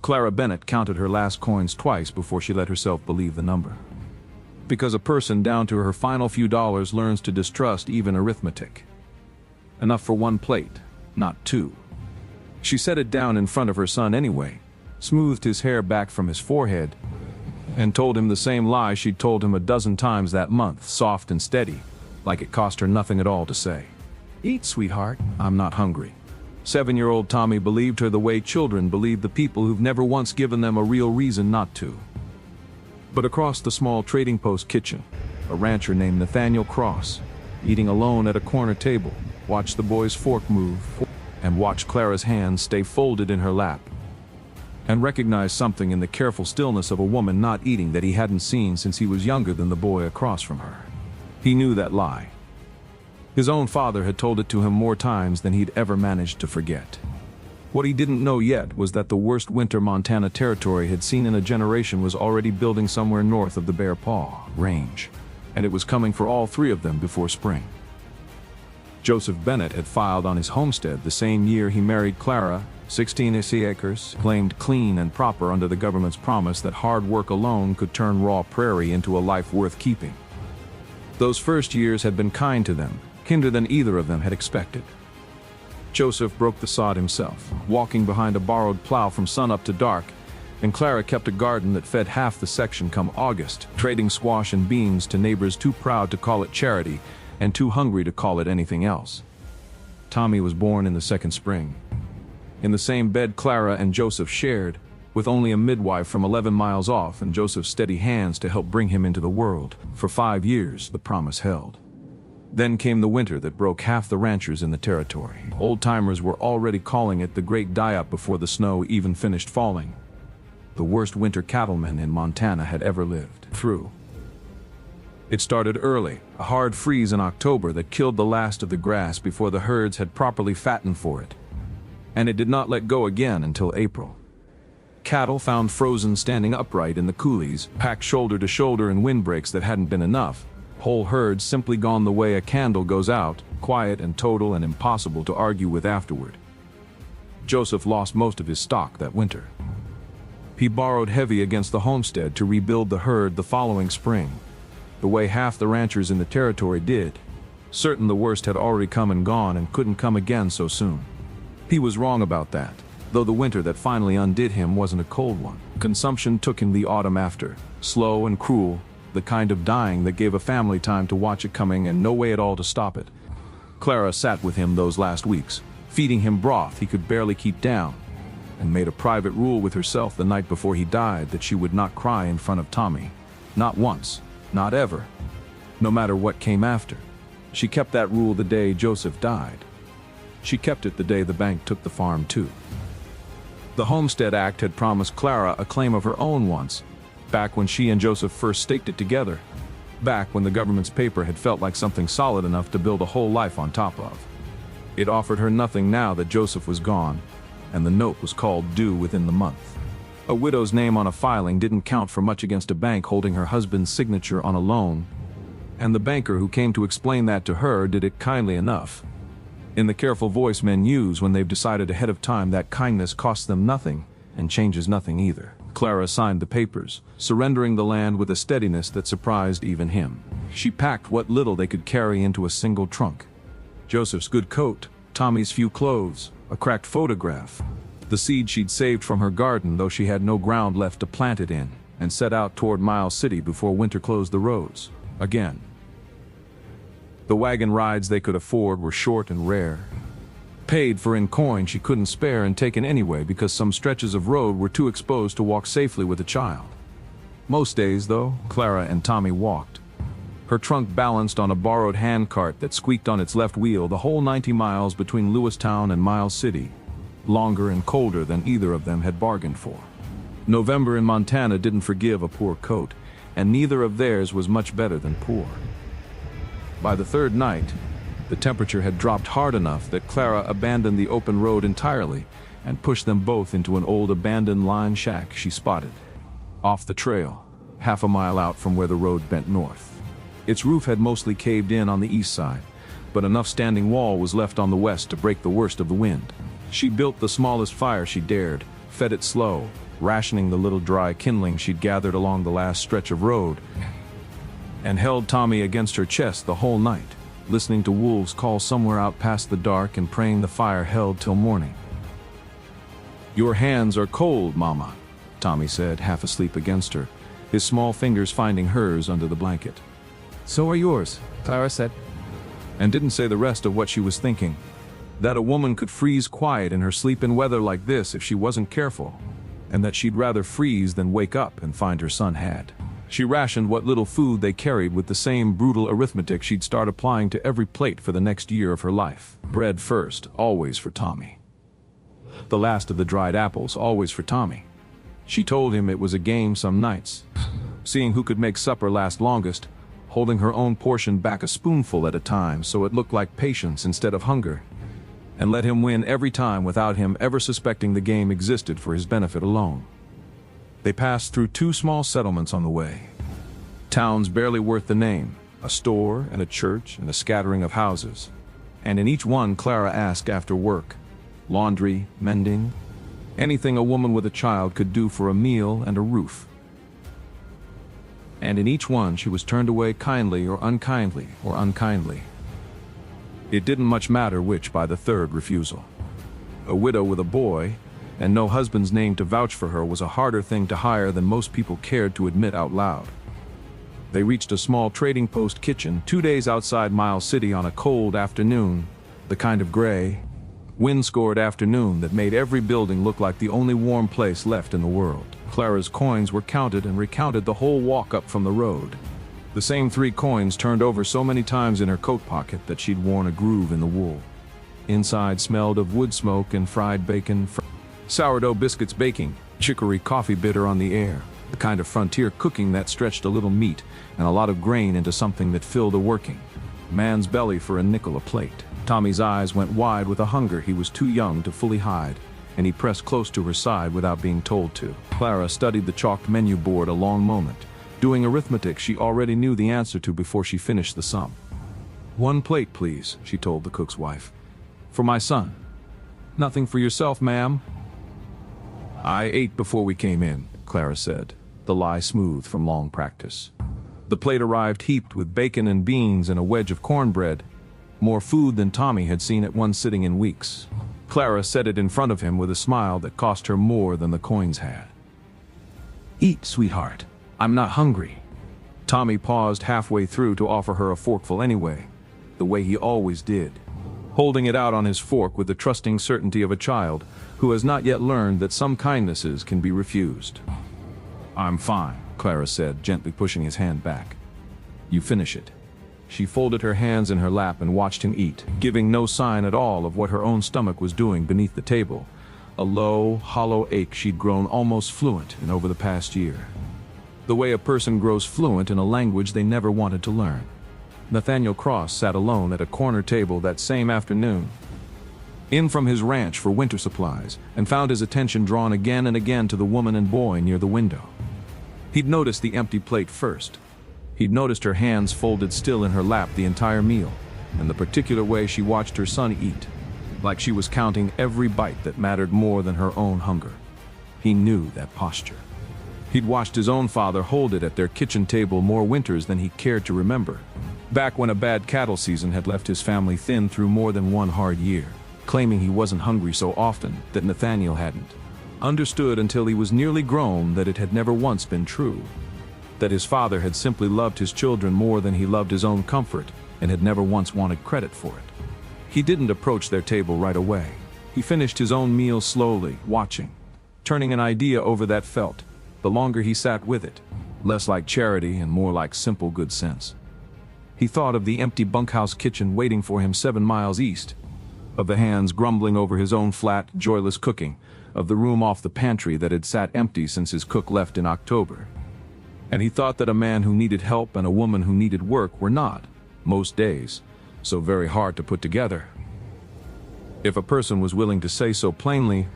Clara Bennett counted her last coins twice before she let herself believe the number. Because a person down to her final few dollars learns to distrust even arithmetic. Enough for one plate, not two. She set it down in front of her son anyway, smoothed his hair back from his forehead, and told him the same lie she'd told him a dozen times that month, soft and steady, like it cost her nothing at all to say. "Eat, sweetheart, I'm not hungry." 7-year-old Tommy believed her the way children believe the people who've never once given them a real reason not to. But across the small trading post kitchen, a rancher named Nathaniel Cross, eating alone at a corner table, watched the boy's fork move and watched Clara's hands stay folded in her lap, and recognized something in the careful stillness of a woman not eating that he hadn't seen since he was younger than the boy across from her. He knew that lie. His own father had told it to him more times than he'd ever managed to forget. What he didn't know yet was that the worst winter Montana Territory had seen in a generation was already building somewhere north of the Bear Paw Range, and it was coming for all three of them before spring. Joseph Bennett had filed on his homestead the same year he married Clara, 16 acres, claimed clean and proper under the government's promise that hard work alone could turn raw prairie into a life worth keeping. Those first years had been kind to them, kinder than either of them had expected. Joseph broke the sod himself, walking behind a borrowed plow from sunup to dark, and Clara kept a garden that fed half the section come August, trading squash and beans to neighbors too proud to call it charity and too hungry to call it anything else. Tommy was born in the second spring, in the same bed Clara and Joseph shared, with only a midwife from 11 miles off and Joseph's steady hands to help bring him into the world. For 5 years, the promise held. Then came the winter that broke half the ranchers in the territory. Old-timers were already calling it the Great Die-Up before the snow even finished falling. The worst winter cattlemen in Montana had ever lived through. It started early, a hard freeze in October that killed the last of the grass before the herds had properly fattened for it. And it did not let go again until April. Cattle found frozen standing upright in the coulees, packed shoulder to shoulder in windbreaks that hadn't been enough. Whole herds simply gone the way a candle goes out, quiet and total and impossible to argue with afterward. Joseph lost most of his stock that winter. He borrowed heavy against the homestead to rebuild the herd the following spring, the way half the ranchers in the territory did, certain the worst had already come and gone and couldn't come again so soon. He was wrong about that, though the winter that finally undid him wasn't a cold one. Consumption took him the autumn after, slow and cruel, the kind of dying that gave a family time to watch it coming and no way at all to stop it. Clara sat with him those last weeks, feeding him broth he could barely keep down, and made a private rule with herself the night before he died that she would not cry in front of Tommy. Not once, not ever, no matter what came after. She kept that rule the day Joseph died. She kept it the day the bank took the farm too. The Homestead Act had promised Clara a claim of her own once, back when she and Joseph first staked it together, back when the government's paper had felt like something solid enough to build a whole life on top of. It offered her nothing now that Joseph was gone, and the note was called due within the month. A widow's name on a filing didn't count for much against a bank holding her husband's signature on a loan, and the banker who came to explain that to her did it kindly enough, in the careful voice men use when they've decided ahead of time that kindness costs them nothing and changes nothing either. Clara signed the papers, surrendering the land with a steadiness that surprised even him. She packed what little they could carry into a single trunk. Joseph's good coat, Tommy's few clothes, a cracked photograph, the seed she'd saved from her garden though she had no ground left to plant it in, and set out toward Miles City before winter closed the roads. Again. The wagon rides they could afford were short and rare. Paid for in coin she couldn't spare and taken anyway because some stretches of road were too exposed to walk safely with a child. Most days, though, Clara and Tommy walked. Her trunk balanced on a borrowed handcart that squeaked on its left wheel the whole 90 miles between Lewistown and Miles City, longer and colder than either of them had bargained for. November in Montana didn't forgive a poor coat, and neither of theirs was much better than poor. By the third night, the temperature had dropped hard enough that Clara abandoned the open road entirely and pushed them both into an old abandoned line shack she spotted, off the trail, half a mile out from where the road bent north. Its roof had mostly caved in on the east side, but enough standing wall was left on the west to break the worst of the wind. She built the smallest fire she dared, fed it slow, rationing the little dry kindling she'd gathered along the last stretch of road, and held Tommy against her chest the whole night, listening to wolves call somewhere out past the dark and praying the fire held till morning. "Your hands are cold, Mama," Tommy said, half asleep against her, his small fingers finding hers under the blanket. "So are yours," Clara said, and didn't say the rest of what she was thinking. That a woman could freeze quiet in her sleep in weather like this if she wasn't careful, and that she'd rather freeze than wake up and find her son had. She rationed what little food they carried with the same brutal arithmetic she'd start applying to every plate for the next year of her life. Bread first, always for Tommy. The last of the dried apples, always for Tommy. She told him it was a game some nights, seeing who could make supper last longest, holding her own portion back a spoonful at a time so it looked like patience instead of hunger, and let him win every time without him ever suspecting the game existed for his benefit alone. They passed through 2 small settlements on the way. Towns barely worth the name, a store and a church and a scattering of houses. And in each one Clara asked after work, laundry, mending, anything a woman with a child could do for a meal and a roof. And in each one she was turned away kindly or unkindly or unkindly. It didn't much matter which by the third refusal. A widow with a boy, and no husband's name to vouch for her, was a harder thing to hire than most people cared to admit out loud. They reached a small trading post kitchen 2 days outside Miles City on a cold afternoon, the kind of gray, wind-scored afternoon that made every building look like the only warm place left in the world. Clara's coins were counted and recounted the whole walk up from the road. The same 3 coins turned over so many times in her coat pocket that she'd worn a groove in the wool. Inside smelled of wood smoke and fried bacon, sourdough biscuits baking, chicory coffee bitter on the air, the kind of frontier cooking that stretched a little meat and a lot of grain into something that filled a working man's belly for a nickel a plate. Tommy's eyes went wide with a hunger he was too young to fully hide, and he pressed close to her side without being told to. Clara studied the chalked menu board a long moment, doing arithmetic she already knew the answer to before she finished the sum. "1 plate, please," she told the cook's wife. "For my son." "Nothing for yourself, ma'am?" "I ate before we came in," Clara said, the lie smooth from long practice. The plate arrived heaped with bacon and beans and a wedge of cornbread, more food than Tommy had seen at one sitting in weeks. Clara set it in front of him with a smile that cost her more than the coins had. "Eat, sweetheart. I'm not hungry." Tommy paused halfway through to offer her a forkful anyway, the way he always did, holding it out on his fork with the trusting certainty of a child who has not yet learned that some kindnesses can be refused. "I'm fine," Clara said, gently pushing his hand back. "You finish it." She folded her hands in her lap and watched him eat, giving no sign at all of what her own stomach was doing beneath the table, a low, hollow ache she'd grown almost fluent in over the past year. The way a person grows fluent in a language they never wanted to learn. Nathaniel Cross sat alone at a corner table that same afternoon, in from his ranch for winter supplies, and found his attention drawn again and again to the woman and boy near the window. He'd noticed the empty plate first. He'd noticed her hands folded still in her lap the entire meal, and the particular way she watched her son eat, like she was counting every bite that mattered more than her own hunger. He knew that posture. He'd watched his own father hold it at their kitchen table more winters than he cared to remember, back when a bad cattle season had left his family thin through more than one hard year, claiming he wasn't hungry so often that Nathaniel hadn't understood until he was nearly grown that it had never once been true, that his father had simply loved his children more than he loved his own comfort and had never once wanted credit for it. He didn't approach their table right away. He finished his own meal slowly, watching, turning an idea over that felt, the longer he sat with it, less like charity and more like simple good sense. He thought of the empty bunkhouse kitchen waiting for him 7 miles east, of the hands grumbling over his own flat, joyless cooking, of the room off the pantry that had sat empty since his cook left in October. And he thought that a man who needed help and a woman who needed work were not, most days, so very hard to put together. If a person was willing to say so plainly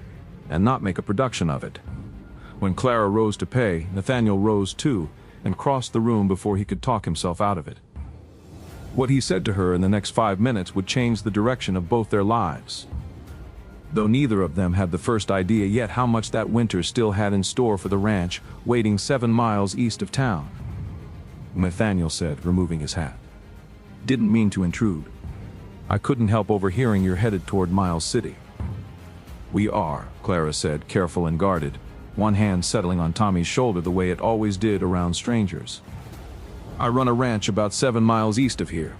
and not make a production of it. When Clara rose to pay, Nathaniel rose too and crossed the room before he could talk himself out of it. What he said to her in the next 5 minutes would change the direction of both their lives. though neither of them had the first idea yet how much that winter still had in store for the ranch waiting 7 miles east of town. Nathaniel said, removing his hat. Didn't mean to intrude. I couldn't help overhearing you're headed toward Miles City. We are, Clara said, careful and guarded, one hand settling on Tommy's shoulder the way it always did around strangers. I run a ranch about 7 miles east of here.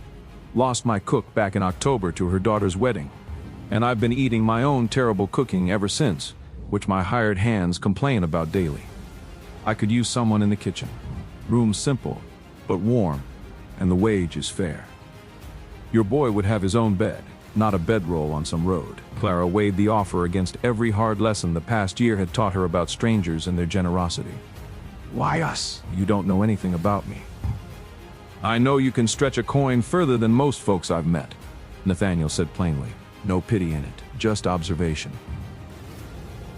Lost my cook back in October to her daughter's wedding, and I've been eating my own terrible cooking ever since, which my hired hands complain about daily. I could use someone in the kitchen. Room's simple, but warm, and the wage is fair. Your boy would have his own bed, not a bedroll on some road. Clara weighed the offer against every hard lesson the past year had taught her about strangers and their generosity. Why us? You don't know anything about me. I know you can stretch a coin further than most folks I've met, Nathaniel said plainly. No pity in it, just observation.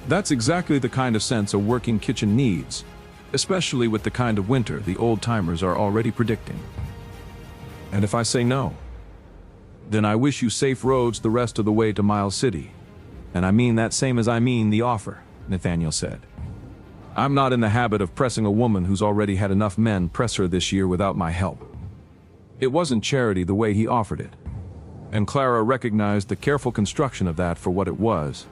That's exactly the kind of sense a working kitchen needs, especially with the kind of winter the old-timers are already predicting. And if I say no, then I wish you safe roads the rest of the way to Miles City. And I mean that same as I mean the offer, Nathaniel said. I'm not in the habit of pressing a woman who's already had enough men press her this year without my help. It wasn't charity the way he offered it, and Clara recognized the careful construction of that for what it was,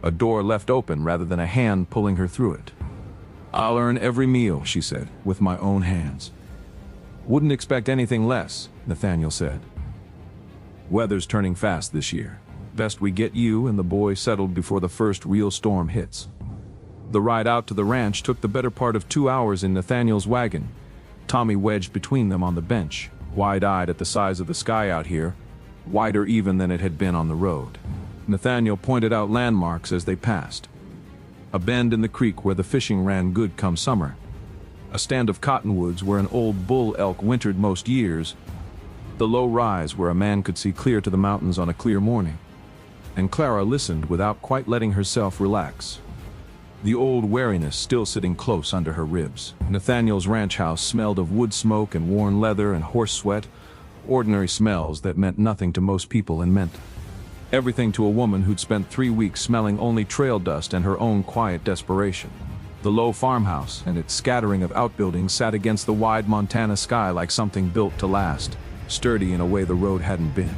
a door left open rather than a hand pulling her through it. I'll earn every meal, she said, with my own hands. Wouldn't expect anything less, Nathaniel said. Weather's turning fast this year. Best we get you and the boy settled before the first real storm hits. The ride out to the ranch took the better part of 2 hours in Nathaniel's wagon, Tommy wedged between them on the bench, wide-eyed at the size of the sky out here, wider even than it had been on the road. Nathaniel pointed out landmarks as they passed. A bend in the creek where the fishing ran good come summer. A stand of cottonwoods where an old bull elk wintered most years. The low rise where a man could see clear to the mountains on a clear morning. And Clara listened without quite letting herself relax, the old wariness still sitting close under her ribs. Nathaniel's ranch house smelled of wood smoke and worn leather and horse sweat, ordinary smells that meant nothing to most people and meant everything to a woman who'd spent 3 weeks smelling only trail dust and her own quiet desperation. The low farmhouse and its scattering of outbuildings sat against the wide Montana sky like something built to last, sturdy in a way the road hadn't been.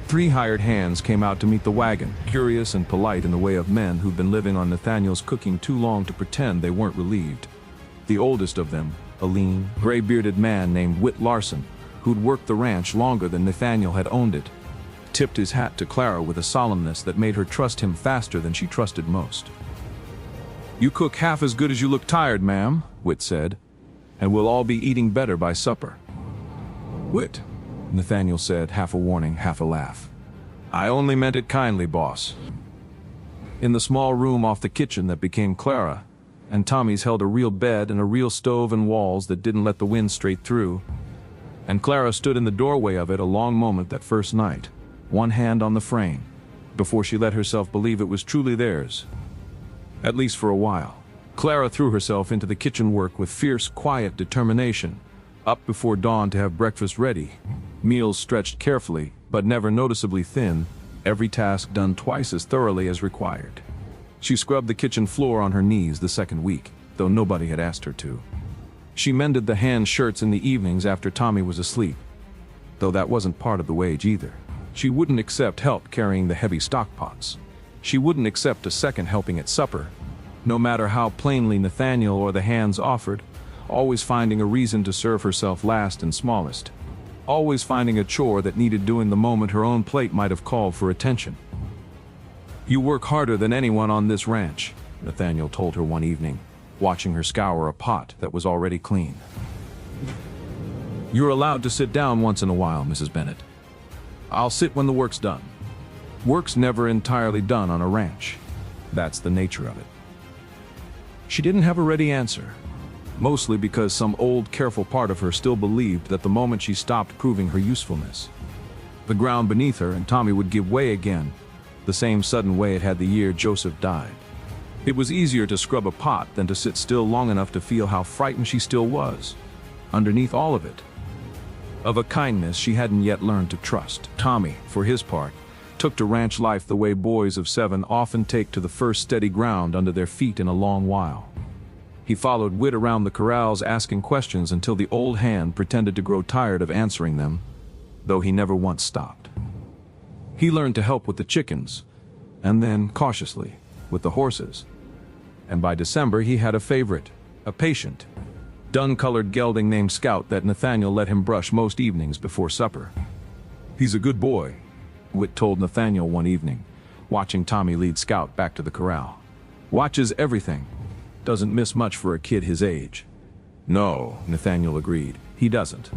3 hired hands came out to meet the wagon, curious and polite in the way of men who'd been living on Nathaniel's cooking too long to pretend they weren't relieved. The oldest of them, a lean, gray-bearded man named Whit Larson, who'd worked the ranch longer than Nathaniel had owned it, tipped his hat to Clara with a solemnness that made her trust him faster than she trusted most. You cook half as good as you look tired, ma'am, Whit said, and we'll all be eating better by supper. Whit, Nathaniel said, half a warning, half a laugh. I only meant it kindly, boss. In the small room off the kitchen that became Clara, and Tommy's held a real bed and a real stove and walls that didn't let the wind straight through, and Clara stood in the doorway of it a long moment that first night, one hand on the frame, before she let herself believe it was truly theirs. At least for a while. Clara threw herself into the kitchen work with fierce, quiet determination, up before dawn to have breakfast ready, meals stretched carefully, but never noticeably thin, every task done twice as thoroughly as required. She scrubbed the kitchen floor on her knees the second week, though nobody had asked her to. She mended the hand shirts in the evenings after Tommy was asleep, though that wasn't part of the wage either. She wouldn't accept help carrying the heavy stock pots. She wouldn't accept a second helping at supper, no matter how plainly Nathaniel or the hands offered, always finding a reason to serve herself last and smallest. Always finding a chore that needed doing the moment her own plate might have called for attention. You work harder than anyone on this ranch, Nathaniel told her one evening, watching her scour a pot that was already clean. You're allowed to sit down once in a while, Mrs. Bennett. I'll sit when the work's done. Work's never entirely done on a ranch. That's the nature of it. She didn't have a ready answer, mostly because some old, careful part of her still believed that the moment she stopped proving her usefulness, the ground beneath her and Tommy would give way again, the same sudden way it had the year Joseph died. It was easier to scrub a pot than to sit still long enough to feel how frightened she still was, underneath all of it, of a kindness she hadn't yet learned to trust. Tommy, for his part, took to ranch life the way boys of 7 often take to the first steady ground under their feet in a long while. He followed Whit around the corrals asking questions until the old hand pretended to grow tired of answering them, though he never once stopped. He learned to help with the chickens, and then, cautiously, with the horses. And by December he had a favorite, a patient, dun-colored gelding named Scout that Nathaniel let him brush most evenings before supper. "He's a good boy," Whit told Nathaniel one evening, watching Tommy lead Scout back to the corral. "Watches everything. Doesn't miss much for a kid his age." "No," Nathaniel agreed, "he doesn't."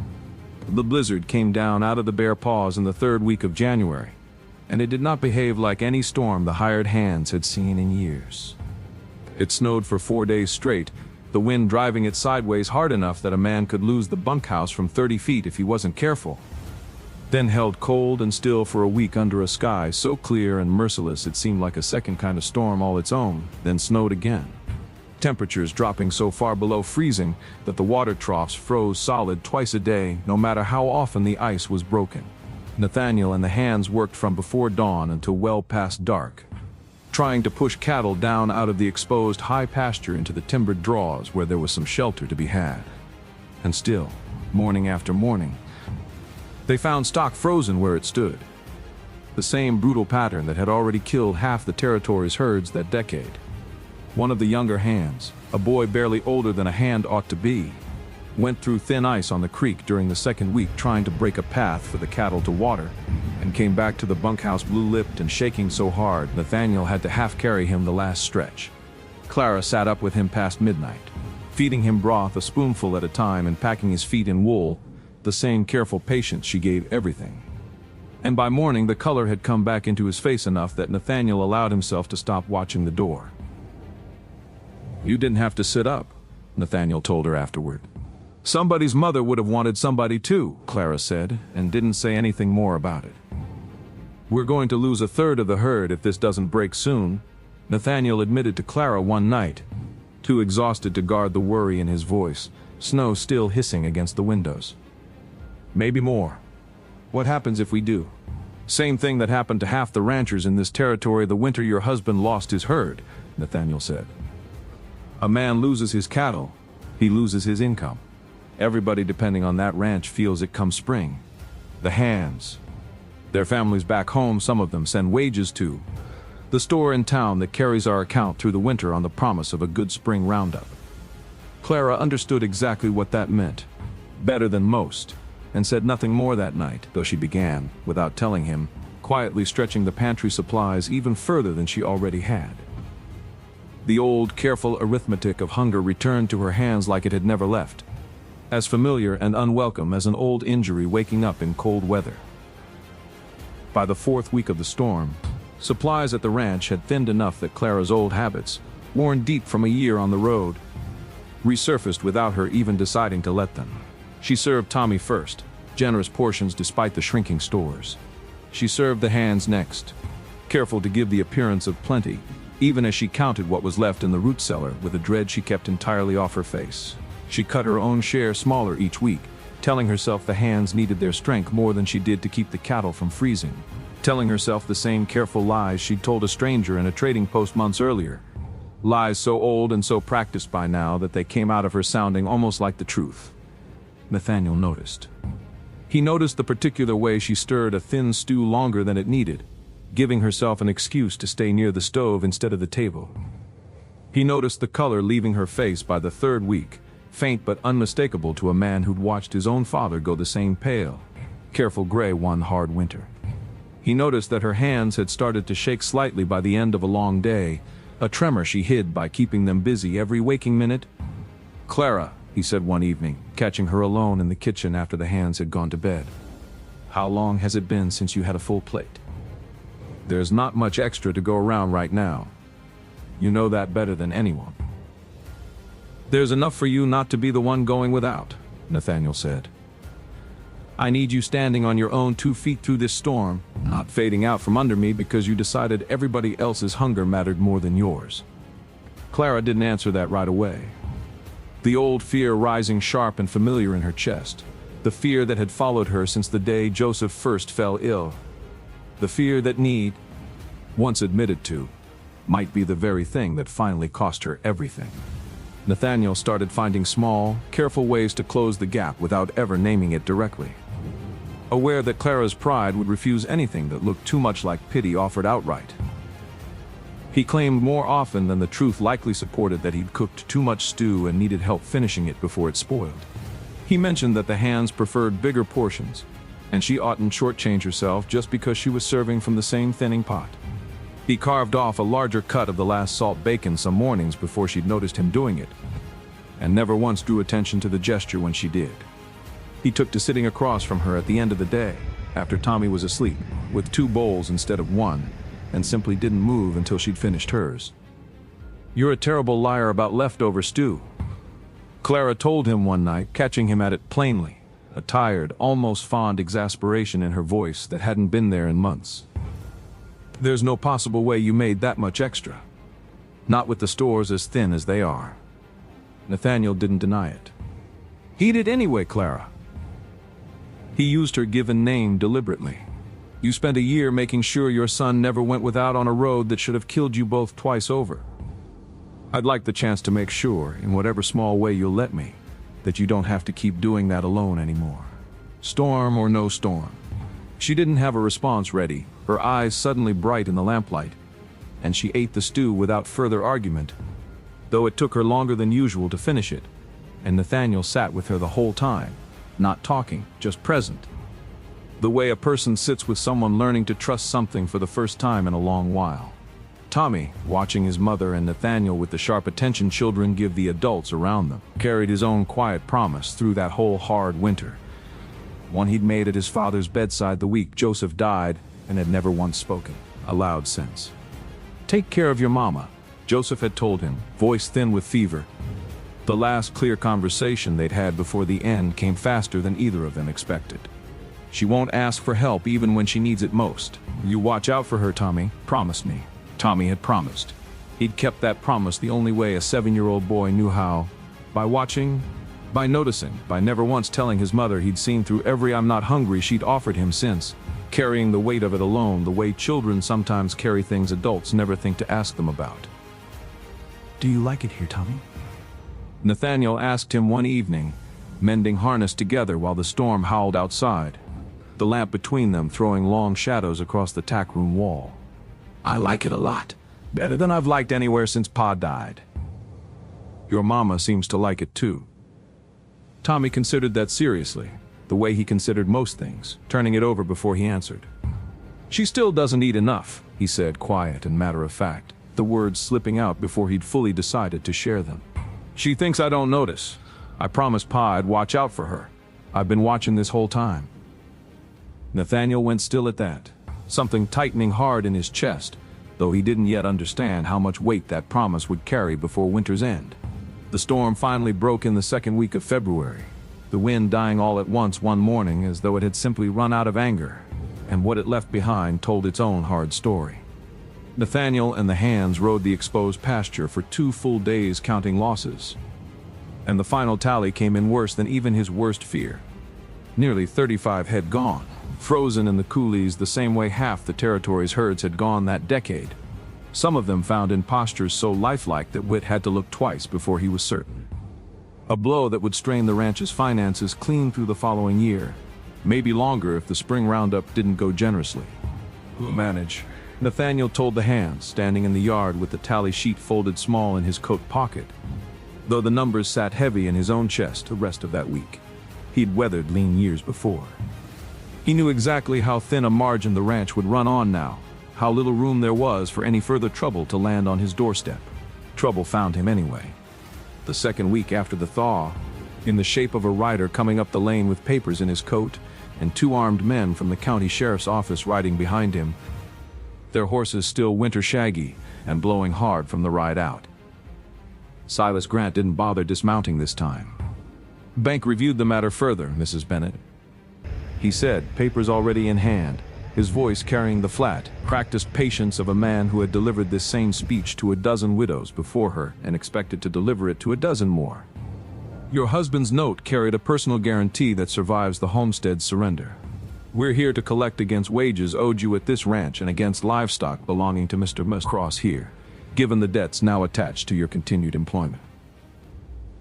The blizzard came down out of the bare paws in the 3rd week of January, and it did not behave like any storm the hired hands had seen in years. It snowed for 4 days straight, the wind driving it sideways hard enough that a man could lose the bunkhouse from 30 feet if he wasn't careful. Then held cold and still for a week under a sky so clear and merciless it seemed like a second kind of storm all its own, then snowed again. Temperatures dropping so far below freezing that the water troughs froze solid twice a day, no matter how often the ice was broken. Nathaniel and the hands worked from before dawn until well past dark, trying to push cattle down out of the exposed high pasture into the timbered draws where there was some shelter to be had. And still, morning after morning, they found stock frozen where it stood. The same brutal pattern that had already killed half the territory's herds that decade. One of the younger hands, a boy barely older than a hand ought to be, went through thin ice on the creek during the 2nd week trying to break a path for the cattle to water, and came back to the bunkhouse blue-lipped and shaking so hard Nathaniel had to half-carry him the last stretch. Clara sat up with him past midnight, feeding him broth a spoonful at a time and packing his feet in wool, the same careful patience she gave everything. And by morning the color had come back into his face enough that Nathaniel allowed himself to stop watching the door. "You didn't have to sit up," Nathaniel told her afterward. "Somebody's mother would have wanted somebody too," Clara said, and didn't say anything more about it. "We're going to lose 1/3 of the herd if this doesn't break soon," Nathaniel admitted to Clara one night, too exhausted to guard the worry in his voice, snow still hissing against the windows. "Maybe more. What happens if we do? Same thing that happened to half the ranchers in this territory the winter your husband lost his herd," Nathaniel said. "A man loses his cattle, he loses his income. Everybody depending on that ranch feels it come spring. The hands. Their families back home, some of them send wages to. The store in town that carries our account through the winter on the promise of a good spring roundup." Clara understood exactly what that meant, better than most, and said nothing more that night, though she began, without telling him, quietly stretching the pantry supplies even further than she already had. The old, careful arithmetic of hunger returned to her hands like it had never left, as familiar and unwelcome as an old injury waking up in cold weather. By the 4th week of the storm, supplies at the ranch had thinned enough that Clara's old habits, worn deep from a year on the road, resurfaced without her even deciding to let them. She served Tommy first, generous portions despite the shrinking stores. She served the hands next, careful to give the appearance of plenty, even as she counted what was left in the root cellar with a dread she kept entirely off her face. She cut her own share smaller each week, telling herself the hands needed their strength more than she did to keep the cattle from freezing, telling herself the same careful lies she'd told a stranger in a trading post months earlier, lies so old and so practiced by now that they came out of her sounding almost like the truth. Nathaniel noticed. He noticed the particular way she stirred a thin stew longer than it needed, giving herself an excuse to stay near the stove instead of the table. He noticed the color leaving her face by the 3rd week, faint but unmistakable to a man who'd watched his own father go the same pale, careful gray one hard winter. He noticed that her hands had started to shake slightly by the end of a long day, a tremor she hid by keeping them busy every waking minute. "Clara," he said one evening, catching her alone in the kitchen after the hands had gone to bed, "how long has it been since you had a full plate? There's not much extra to go around right now. You know that better than anyone." "There's enough for you not to be the one going without," Nathaniel said. "I need you standing on your own 2 feet through this storm, not fading out from under me because you decided everybody else's hunger mattered more than yours." Clara didn't answer that right away. The old fear rising sharp and familiar in her chest, the fear that had followed her since the day Joseph first fell ill. The fear that need, once admitted to, might be the very thing that finally cost her everything. Nathaniel started finding small, careful ways to close the gap without ever naming it directly. Aware that Clara's pride would refuse anything that looked too much like pity offered outright. He claimed more often than the truth likely supported that he'd cooked too much stew and needed help finishing it before it spoiled. He mentioned that the hands preferred bigger portions, and she oughtn't shortchange herself just because she was serving from the same thinning pot. He carved off a larger cut of the last salt bacon some mornings before she'd noticed him doing it, and never once drew attention to the gesture when she did. He took to sitting across from her at the end of the day, after Tommy was asleep, with 2 bowls instead of 1, and simply didn't move until she'd finished hers. "You're a terrible liar about leftover stew," Clara told him one night, catching him at it plainly, a tired, almost fond exasperation in her voice that hadn't been there in months. "There's no possible way you made that much extra. Not with the stores as thin as they are." Nathaniel didn't deny it. "Eat it anyway, Clara." He used her given name deliberately. "You spent a year making sure your son never went without on a road that should have killed you both twice over. I'd like the chance to make sure, in whatever small way you'll let me, that you don't have to keep doing that alone anymore. Storm or no storm." She didn't have a response ready, her eyes suddenly bright in the lamplight, and she ate the stew without further argument, though it took her longer than usual to finish it, and Nathaniel sat with her the whole time, not talking, just present. The way a person sits with someone learning to trust something for the first time in a long while. Tommy, watching his mother and Nathaniel with the sharp attention children give the adults around them, carried his own quiet promise through that whole hard winter. One he'd made at his father's bedside the week Joseph died and had never once spoken aloud since. "Take care of your mama," Joseph had told him, voice thin with fever. The last clear conversation they'd had before the end came faster than either of them expected. "She won't ask for help even when she needs it most. You watch out for her, Tommy. Promise me." Tommy had promised. He'd kept that promise the only way a 7-year-old boy knew how. By watching, by noticing, by never once telling his mother he'd seen through every "I'm not hungry" she'd offered him since, carrying the weight of it alone the way children sometimes carry things adults never think to ask them about. "Do you like it here, Tommy?" Nathaniel asked him one evening, mending harness together while the storm howled outside, the lamp between them throwing long shadows across the tack room wall. "I like it a lot. Better than I've liked anywhere since Pa died." "Your mama seems to like it too." Tommy considered that seriously, the way he considered most things, turning it over before he answered. "She still doesn't eat enough," he said, quiet and matter-of-fact, the words slipping out before he'd fully decided to share them. "She thinks I don't notice. I promised Pa I'd watch out for her. I've been watching this whole time." Nathaniel went still at that, something tightening hard in his chest, though he didn't yet understand how much weight that promise would carry before winter's end. The storm finally broke in the second week of February, the wind dying all at once one morning as though it had simply run out of anger, and what it left behind told its own hard story. Nathaniel and the hands rode the exposed pasture for 2 full days counting losses, and the final tally came in worse than even his worst fear. Nearly 35 head gone, frozen in the coulees the same way half the territory's herds had gone that decade, some of them found in postures so lifelike that Whit had to look twice before he was certain. A blow that would strain the ranch's finances clean through the following year, maybe longer if the spring roundup didn't go generously. "We'll manage," Nathaniel told the hands, standing in the yard with the tally sheet folded small in his coat pocket, though the numbers sat heavy in his own chest the rest of that week. He'd weathered lean years before. He knew exactly how thin a margin the ranch would run on now, how little room there was for any further trouble to land on his doorstep. Trouble found him anyway. The second week after the thaw, in the shape of a rider coming up the lane with papers in his coat, and 2 armed men from the county sheriff's office riding behind him, their horses still winter shaggy and blowing hard from the ride out. Silas Grant didn't bother dismounting this time. "Bank reviewed the matter further, Mrs. Bennett," he said, papers already in hand, his voice carrying the flat, practiced patience of a man who had delivered this same speech to a dozen widows before her and expected to deliver it to a dozen more. "Your husband's note carried a personal guarantee that survives the homestead's surrender. We're here to collect against wages owed you at this ranch and against livestock belonging to Mr. Cross here, given the debts now attached to your continued employment.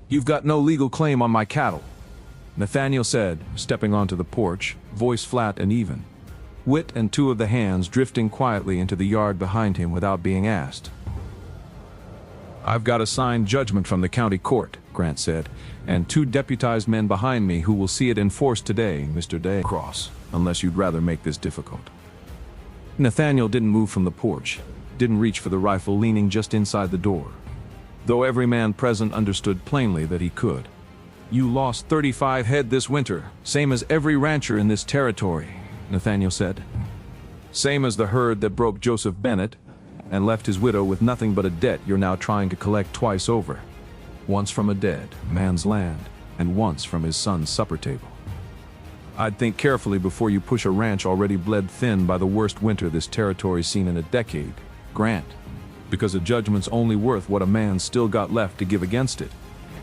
You've got no legal claim on my cattle, Nathaniel said, stepping onto the porch, voice flat and even. Wit and two of the hands drifting quietly into the yard behind him without being asked. I've got a signed judgment from the county court, Grant said, and two deputized men behind me who will see it enforced today, Mr. Cross, unless you'd rather make this difficult. Nathaniel didn't move from the porch, didn't reach for the rifle leaning just inside the door, though every man present understood plainly that he could. You lost 35 head this winter, same as every rancher in this territory, Nathaniel said. Same as the herd that broke Joseph Bennett and left his widow with nothing but a debt you're now trying to collect twice over. Once from a dead man's land, and once from his son's supper table. I'd think carefully before you push a ranch already bled thin by the worst winter this territory's seen in a decade, Grant, because a judgment's only worth what a man's still got left to give against it,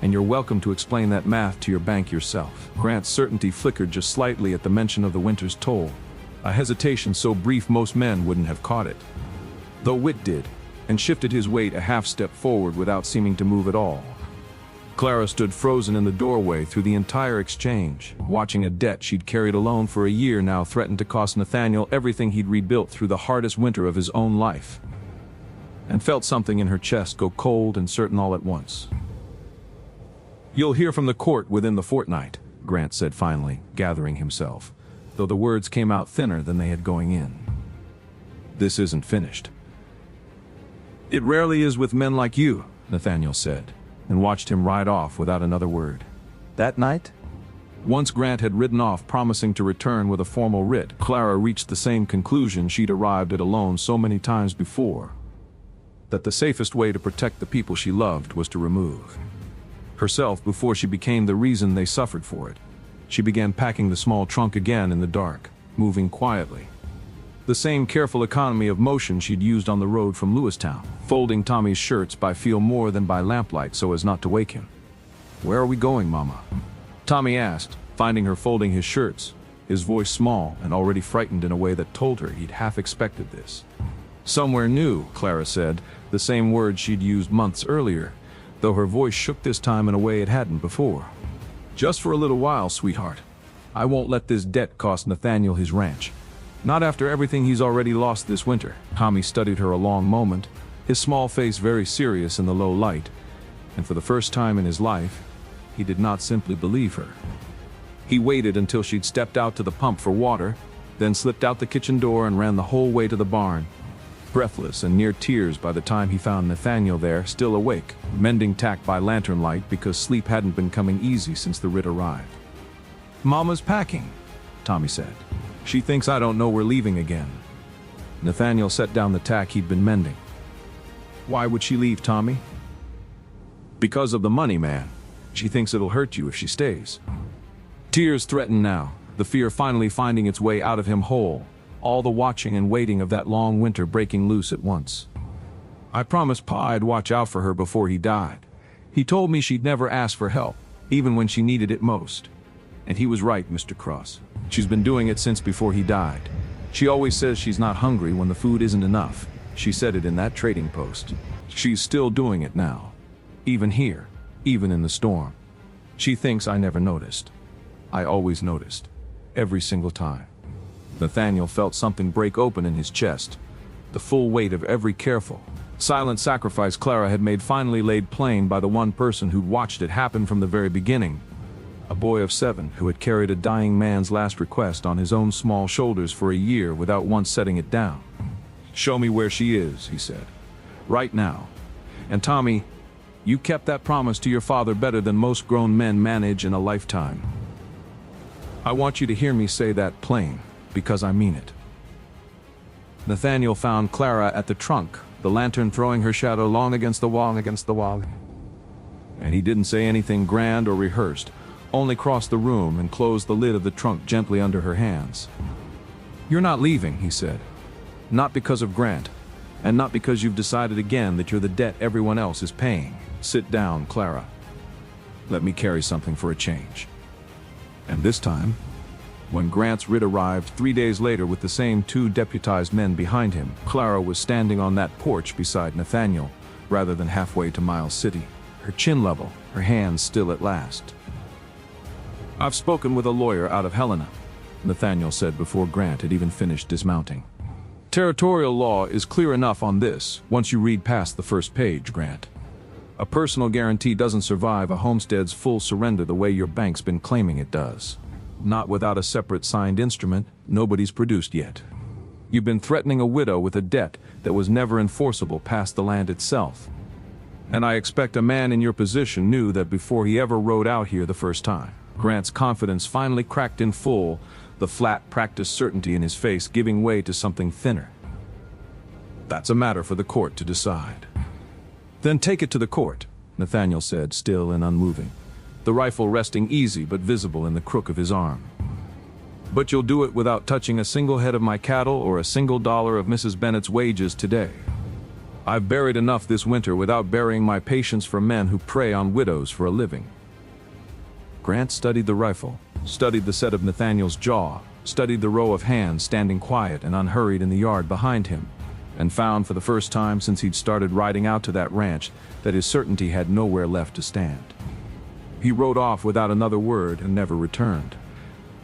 and you're welcome to explain that math to your bank yourself. Grant's certainty flickered just slightly at the mention of the winter's toll, a hesitation so brief most men wouldn't have caught it. Though Wit did, and shifted his weight a half step forward without seeming to move at all. Clara stood frozen in the doorway through the entire exchange, watching a debt she'd carried alone for a year now threaten to cost Nathaniel everything he'd rebuilt through the hardest winter of his own life, and felt something in her chest go cold and certain all at once. You'll hear from the court within the fortnight, Grant said finally, gathering himself, though the words came out thinner than they had going in. This isn't finished. It rarely is with men like you, Nathaniel said, and watched him ride off without another word. That night? Once Grant had ridden off promising to return with a formal writ, Clara reached the same conclusion she'd arrived at alone so many times before, that the safest way to protect the people she loved was to remove herself before she became the reason they suffered for it. She began packing the small trunk again in the dark, moving quietly. The same careful economy of motion she'd used on the road from Lewistown, folding Tommy's shirts by feel more than by lamplight so as not to wake him. Where are we going, Mama? Tommy asked, finding her folding his shirts, his voice small and already frightened in a way that told her he'd half expected this. Somewhere new, Clara said, the same words she'd used months earlier, though her voice shook this time in a way it hadn't before. Just for a little while, sweetheart. I won't let this debt cost Nathaniel his ranch. Not after everything he's already lost this winter. Tommy studied her a long moment, his small face very serious in the low light, and for the first time in his life, he did not simply believe her. He waited until she'd stepped out to the pump for water, then slipped out the kitchen door and ran the whole way to the barn, breathless and near tears by the time he found Nathaniel there, still awake, mending tack by lantern light because sleep hadn't been coming easy since the writ arrived. Mama's packing, Tommy said. She thinks I don't know we're leaving again. Nathaniel set down the tack he'd been mending. Why would she leave, Tommy? Because of the money, man. She thinks it'll hurt you if she stays. Tears threatened now, the fear finally finding its way out of him whole, all the watching and waiting of that long winter breaking loose at once. I promised Pa I'd watch out for her before he died. He told me she'd never ask for help, even when she needed it most. And he was right, Mr. Cross. She's been doing it since before he died. She always says she's not hungry when the food isn't enough. She said it in that trading post. She's still doing it now. Even here, even in the storm. She thinks I never noticed. I always noticed. Every single time. Nathaniel felt something break open in his chest. The full weight of every careful, silent sacrifice Clara had made finally laid plain by the one person who'd watched it happen from the very beginning. A boy of 7 who had carried a dying man's last request on his own small shoulders for a year without once setting it down. Show me where she is, he said. Right now. And Tommy, you kept that promise to your father better than most grown men manage in a lifetime. I want you to hear me say that plain, because I mean it. Nathaniel found Clara at the trunk, the lantern throwing her shadow long against the wall. And he didn't say anything grand or rehearsed, only crossed the room and closed the lid of the trunk gently under her hands. You're not leaving, he said. Not because of Grant, and not because you've decided again that you're the debt everyone else is paying. Sit down, Clara. Let me carry something for a change. And this time, When Grant's writ arrived 3 days later with the same 2 deputized men behind him, Clara was standing on that porch beside Nathaniel, rather than halfway to Miles City, her chin level, her hands still at last. "I've spoken with a lawyer out of Helena," Nathaniel said before Grant had even finished dismounting. "Territorial law is clear enough on this once you read past the first page, Grant. A personal guarantee doesn't survive a homestead's full surrender the way your bank's been claiming it does. Not without a separate signed instrument nobody's produced yet. You've been threatening a widow with a debt that was never enforceable past the land itself. And I expect a man in your position knew that before he ever rode out here the first time." Grant's confidence finally cracked in full, the flat, practiced certainty in his face giving way to something thinner. "That's a matter for the court to decide." "Then take it to the court," Nathaniel said, still and unmoving, the rifle resting easy but visible in the crook of his arm. "But you'll do it without touching a single head of my cattle or a single dollar of Mrs. Bennett's wages today. I've buried enough this winter without burying my patience for men who prey on widows for a living." Grant studied the rifle, studied the set of Nathaniel's jaw, studied the row of hands standing quiet and unhurried in the yard behind him, and found for the first time since he'd started riding out to that ranch that his certainty had nowhere left to stand. He rode off without another word and never returned,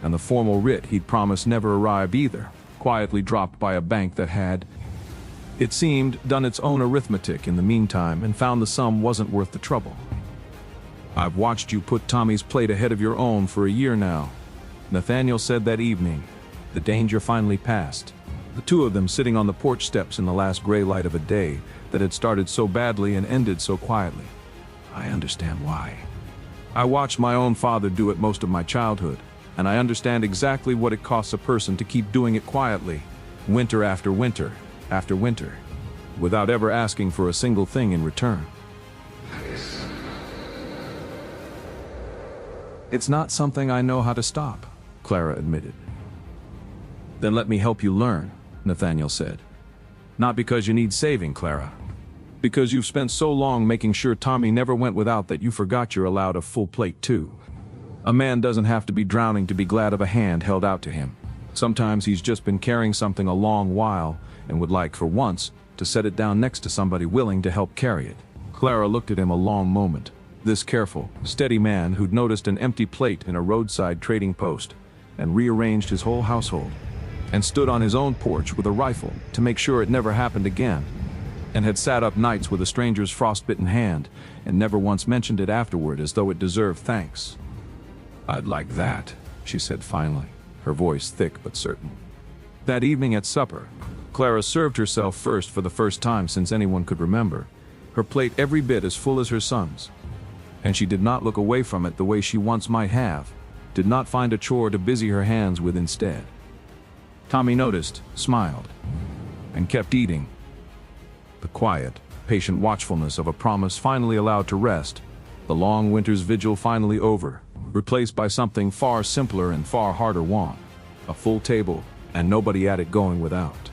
and the formal writ he'd promised never arrived either, quietly dropped by a bank that had, it seemed, done its own arithmetic in the meantime and found the sum wasn't worth the trouble. "I've watched you put Tommy's plate ahead of your own for a year now," Nathaniel said that evening, the danger finally past, the two of them sitting on the porch steps in the last gray light of a day that had started so badly and ended so quietly. "I understand why. I watched my own father do it most of my childhood, and I understand exactly what it costs a person to keep doing it quietly, winter after winter after winter, without ever asking for a single thing in return." "It's not something I know how to stop," Clara admitted. "Then let me help you learn," Nathaniel said. "Not because you need saving, Clara. Because you've spent so long making sure Tommy never went without that you forgot you're allowed a full plate too. A man doesn't have to be drowning to be glad of a hand held out to him. Sometimes he's just been carrying something a long while and would like, for once, to set it down next to somebody willing to help carry it." Clara looked at him a long moment, this careful, steady man who'd noticed an empty plate in a roadside trading post and rearranged his whole household, and stood on his own porch with a rifle to make sure it never happened again, and had sat up nights with a stranger's frostbitten hand and never once mentioned it afterward as though it deserved thanks. "I'd like that," she said finally, her voice thick but certain. That evening at supper, Clara served herself first for the first time since anyone could remember, her plate every bit as full as her son's. And she did not look away from it the way she once might have, did not find a chore to busy her hands with instead. Tommy noticed, smiled, and kept eating. The quiet, patient watchfulness of a promise finally allowed to rest, the long winter's vigil finally over, replaced by something far simpler and far harder won, a full table, and nobody at it going without.